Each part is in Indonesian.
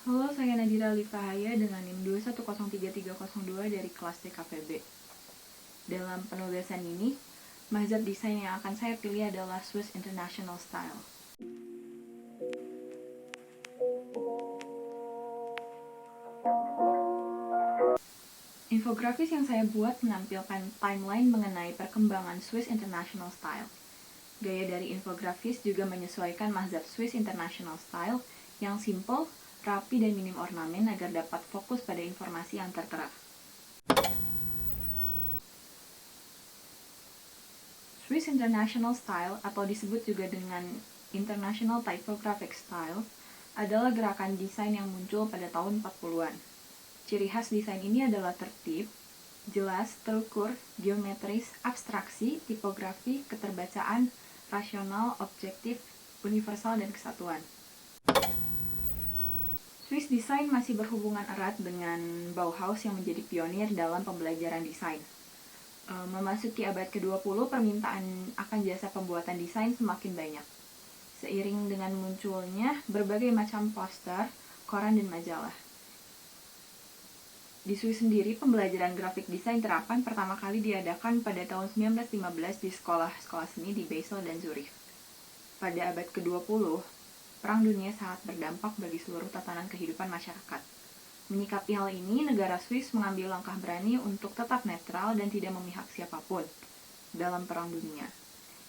Halo, saya Nadira Lifahaya dengan NIM 2103302 dari kelas TKPB. Dalam penulisan ini, mazhab desain yang akan saya pilih adalah Swiss International Style. Infografis yang saya buat menampilkan timeline mengenai perkembangan Swiss International Style. Gaya dari infografis juga menyesuaikan mazhab Swiss International Style yang simple, rapi, dan minim ornamen agar dapat fokus pada informasi yang tertera. Swiss International Style, atau disebut juga dengan International Typographic Style, adalah gerakan desain yang muncul pada tahun 40-an. Ciri khas desain ini adalah tertib, jelas, terukur, geometris, abstraksi, tipografi, keterbacaan, rasional, objektif, universal, dan kesatuan. Swiss design masih berhubungan erat dengan Bauhaus yang menjadi pionir dalam pembelajaran desain. Memasuki abad ke-20, permintaan akan jasa pembuatan desain semakin banyak. Seiring dengan munculnya berbagai macam poster, koran, dan majalah. Di Swiss sendiri, pembelajaran grafik desain terapan pertama kali diadakan pada tahun 1915 di sekolah-sekolah seni di Basel dan Zurich. Pada abad ke-20, Perang Dunia sangat berdampak bagi seluruh tatanan kehidupan masyarakat. Menyikapi hal ini, negara Swiss mengambil langkah berani untuk tetap netral dan tidak memihak siapapun dalam Perang Dunia.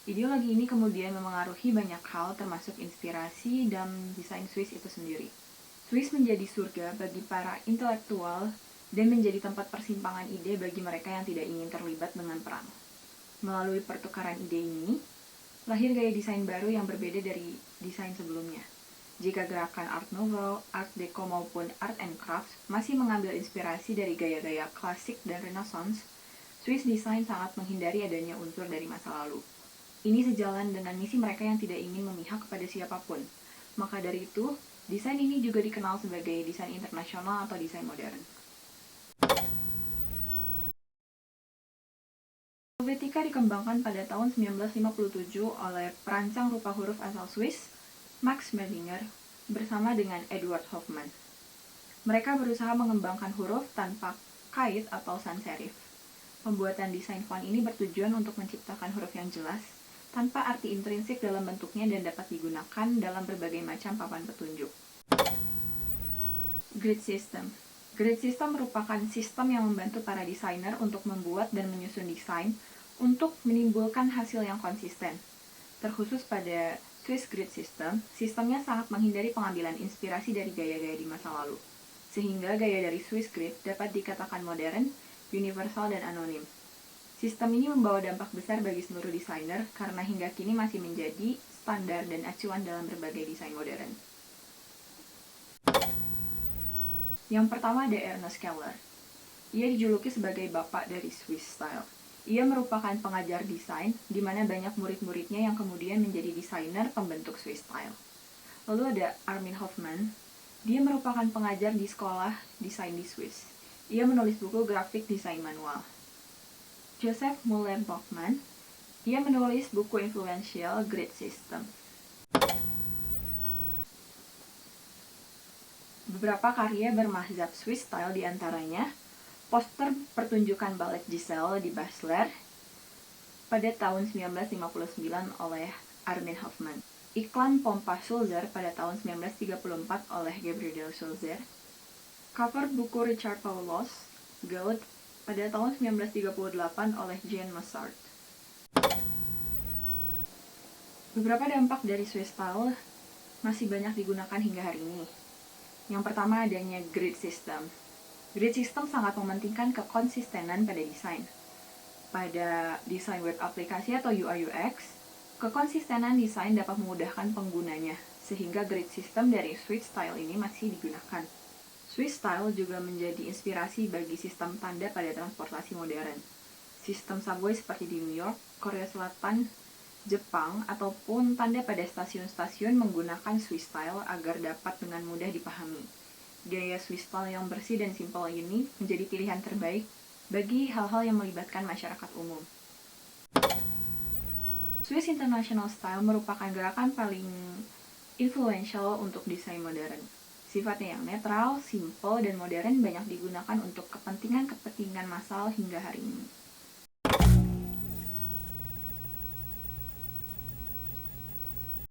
Ideologi ini kemudian memengaruhi banyak hal termasuk inspirasi dan desain Swiss itu sendiri. Swiss menjadi surga bagi para intelektual dan menjadi tempat persimpangan ide bagi mereka yang tidak ingin terlibat dengan perang. Melalui pertukaran ide ini, lahir gaya desain baru yang berbeda dari desain sebelumnya. Jika gerakan Art Nouveau, Art Deco maupun Art and Crafts masih mengambil inspirasi dari gaya-gaya klasik dan Renaissance, Swiss design sangat menghindari adanya unsur dari masa lalu. Ini sejalan dengan misi mereka yang tidak ingin memihak kepada siapapun. Maka dari itu, desain ini juga dikenal sebagai desain internasional atau desain modern. Helvetica dikembangkan pada tahun 1957 oleh perancang rupa huruf asal Swiss, Max Mellinger, bersama dengan Edward Hoffman. Mereka berusaha mengembangkan huruf tanpa kait atau sans serif. Pembuatan desain font ini bertujuan untuk menciptakan huruf yang jelas, tanpa arti intrinsik dalam bentuknya dan dapat digunakan dalam berbagai macam papan petunjuk. Grid System. Grid System merupakan sistem yang membantu para desainer untuk membuat dan menyusun desain untuk menimbulkan hasil yang konsisten. Terkhusus pada Swiss Grid System, sistemnya sangat menghindari pengambilan inspirasi dari gaya-gaya di masa lalu. Sehingga gaya dari Swiss Grid dapat dikatakan modern, universal, dan anonim. Sistem ini membawa dampak besar bagi seluruh desainer karena hingga kini masih menjadi standar dan acuan dalam berbagai desain modern. Yang pertama ada Ernest Keller. Ia dijuluki sebagai bapak dari Swiss Style. Ia merupakan pengajar desain, di mana banyak murid-muridnya yang kemudian menjadi desainer pembentuk Swiss Style. Lalu ada Armin Hoffman. Dia merupakan pengajar di sekolah desain di Swiss. Ia menulis buku grafik desain manual. Joseph Muller-Bachmann. Ia menulis buku influential Grid System. Beberapa karya bermazhab Swiss Style diantaranya poster pertunjukan balet Giselle di Basler pada tahun 1959 oleh Armin Hoffman. Iklan pompa Sulzer pada tahun 1934 oleh Gabriel Sulzer. Cover buku Richard Paulos, Gold, pada tahun 1938 oleh Jean Massart. Beberapa dampak dari Swiss Style masih banyak digunakan hingga hari ini. Yang pertama adanya grid system. Grid system sangat mementingkan kekonsistenan pada desain. Pada desain web aplikasi atau UI UX, kekonsistenan desain dapat memudahkan penggunanya, sehingga grid system dari Swiss Style ini masih digunakan. Swiss Style juga menjadi inspirasi bagi sistem tanda pada transportasi modern. Sistem subway seperti di New York, Korea Selatan, Jepang, ataupun tanda pada stasiun-stasiun menggunakan Swiss Style agar dapat dengan mudah dipahami. Gaya Swiss Style yang bersih dan simpel ini menjadi pilihan terbaik bagi hal-hal yang melibatkan masyarakat umum. Swiss International Style merupakan gerakan paling influential untuk desain modern. Sifatnya yang netral, simple, dan modern banyak digunakan untuk kepentingan-kepentingan massal hingga hari ini.